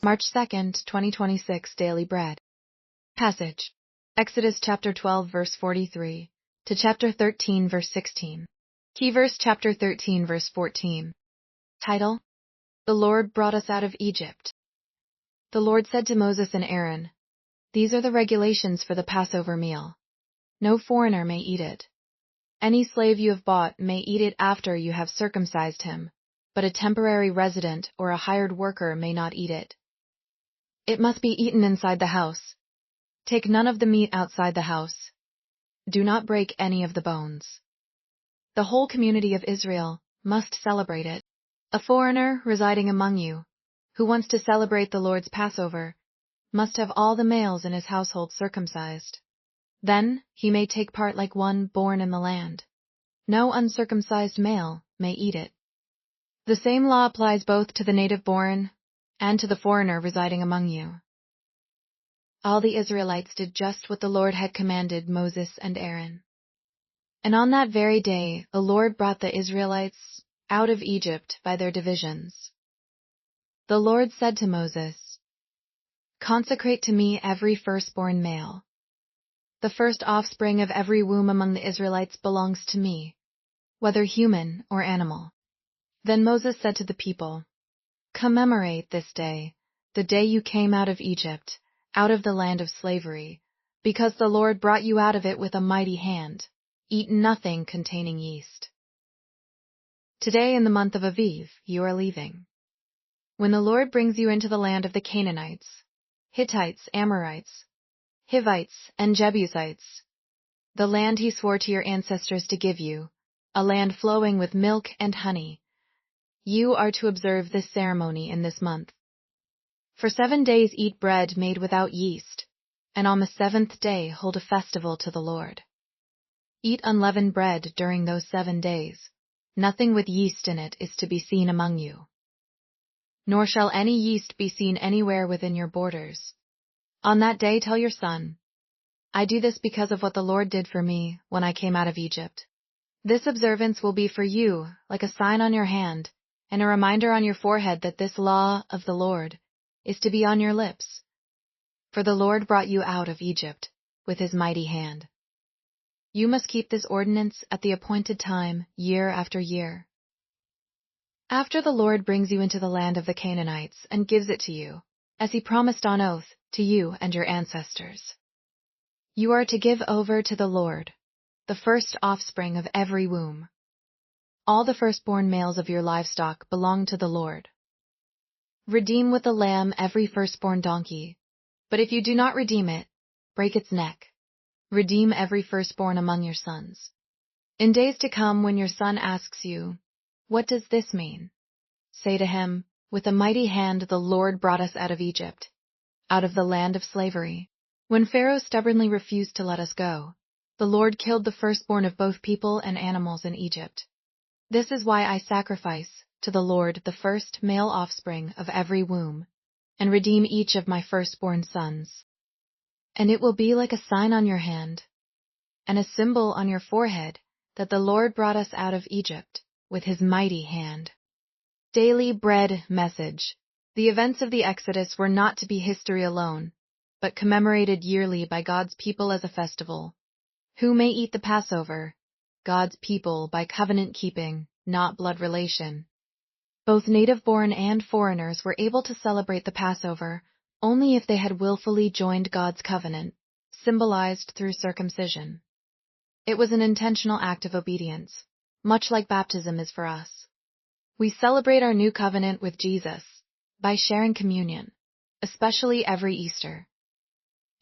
March 2nd, 2026 Daily Bread. Passage. Exodus chapter 12 verse 43 to chapter 13 verse 16. Key verse chapter 13 verse 14. Title: The Lord brought us out of Egypt. The Lord said to Moses and Aaron, "These are the regulations for the Passover meal. No foreigner may eat it. Any slave you have bought may eat it after you have circumcised him, but a temporary resident or a hired worker may not eat it. It must be eaten inside the house. Take none of the meat outside the house. Do not break any of the bones. The whole community of Israel must celebrate it. A foreigner residing among you, who wants to celebrate the Lord's Passover, must have all the males in his household circumcised. Then he may take part like one born in the land. No uncircumcised male may eat it." The same law applies both to the native-born and to the foreigner residing among you. All the Israelites did just what the Lord had commanded Moses and Aaron. And on that very day, the Lord brought the Israelites out of Egypt by their divisions. The Lord said to Moses, "Consecrate to me every firstborn male. The first offspring of every womb among the Israelites belongs to me, whether human or animal." Then Moses said to the people, "Commemorate this day, the day you came out of Egypt, out of the land of slavery, because the Lord brought you out of it with a mighty hand. Eat nothing containing yeast. Today in the month of Aviv, you are leaving. When the Lord brings you into the land of the Canaanites, Hittites, Amorites, Hivites, and Jebusites, the land he swore to your ancestors to give you, a land flowing with milk and honey, you are to observe this ceremony in this month. For 7 days eat bread made without yeast, and on the 7th day hold a festival to the Lord. Eat unleavened bread during those 7 days. Nothing with yeast in it is to be seen among you. Nor shall any yeast be seen anywhere within your borders. On that day tell your son, 'I do this because of what the Lord did for me when I came out of Egypt.' This observance will be for you like a sign on your hand and a reminder on your forehead that this law of the Lord is to be on your lips. For the Lord brought you out of Egypt with his mighty hand. You must keep this ordinance at the appointed time, year after year. After the Lord brings you into the land of the Canaanites and gives it to you, as he promised on oath to you and your ancestors, you are to give over to the Lord the first offspring of every womb. All the firstborn males of your livestock belong to the Lord. Redeem with the lamb every firstborn donkey, but if you do not redeem it, break its neck. Redeem every firstborn among your sons. In days to come, when your son asks you, 'What does this mean?' say to him, 'With a mighty hand the Lord brought us out of Egypt, out of the land of slavery. When Pharaoh stubbornly refused to let us go, the Lord killed the firstborn of both people and animals in Egypt. This is why I sacrifice to the Lord the first male offspring of every womb, and redeem each of my firstborn sons. And it will be like a sign on your hand, and a symbol on your forehead, that the Lord brought us out of Egypt with his mighty hand." Daily Bread Message. The events of the Exodus were not to be history alone, but commemorated yearly by God's people as a festival. Who may eat the Passover? God's people by covenant keeping, not blood relation. Both native-born and foreigners were able to celebrate the Passover only if they had willfully joined God's covenant, symbolized through circumcision. It was an intentional act of obedience, much like baptism is for us. We celebrate our new covenant with Jesus by sharing communion, especially every Easter.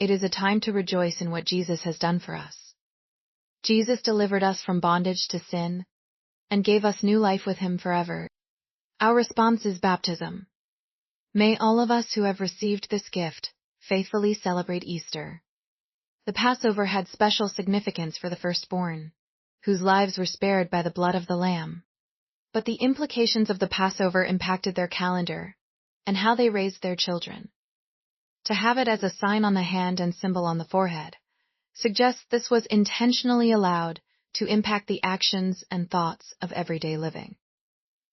It is a time to rejoice in what Jesus has done for us. Jesus delivered us from bondage to sin and gave us new life with him forever. Our response is baptism. May all of us who have received this gift faithfully celebrate Easter. The Passover had special significance for the firstborn, whose lives were spared by the blood of the Lamb. But the implications of the Passover impacted their calendar and how they raised their children. To have it as a sign on the hand and symbol on the forehead suggests this was intentionally allowed to impact the actions and thoughts of everyday living.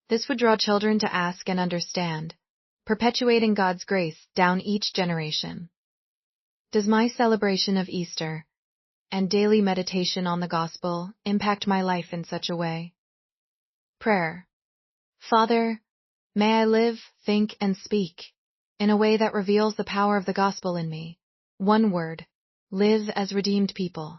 This would draw children to ask and understand, perpetuating God's grace down each generation. Does my celebration of Easter and daily meditation on the gospel impact my life in such a way? Prayer. Father, may I live, think, and speak in a way that reveals the power of the gospel in me. One word: live as redeemed people.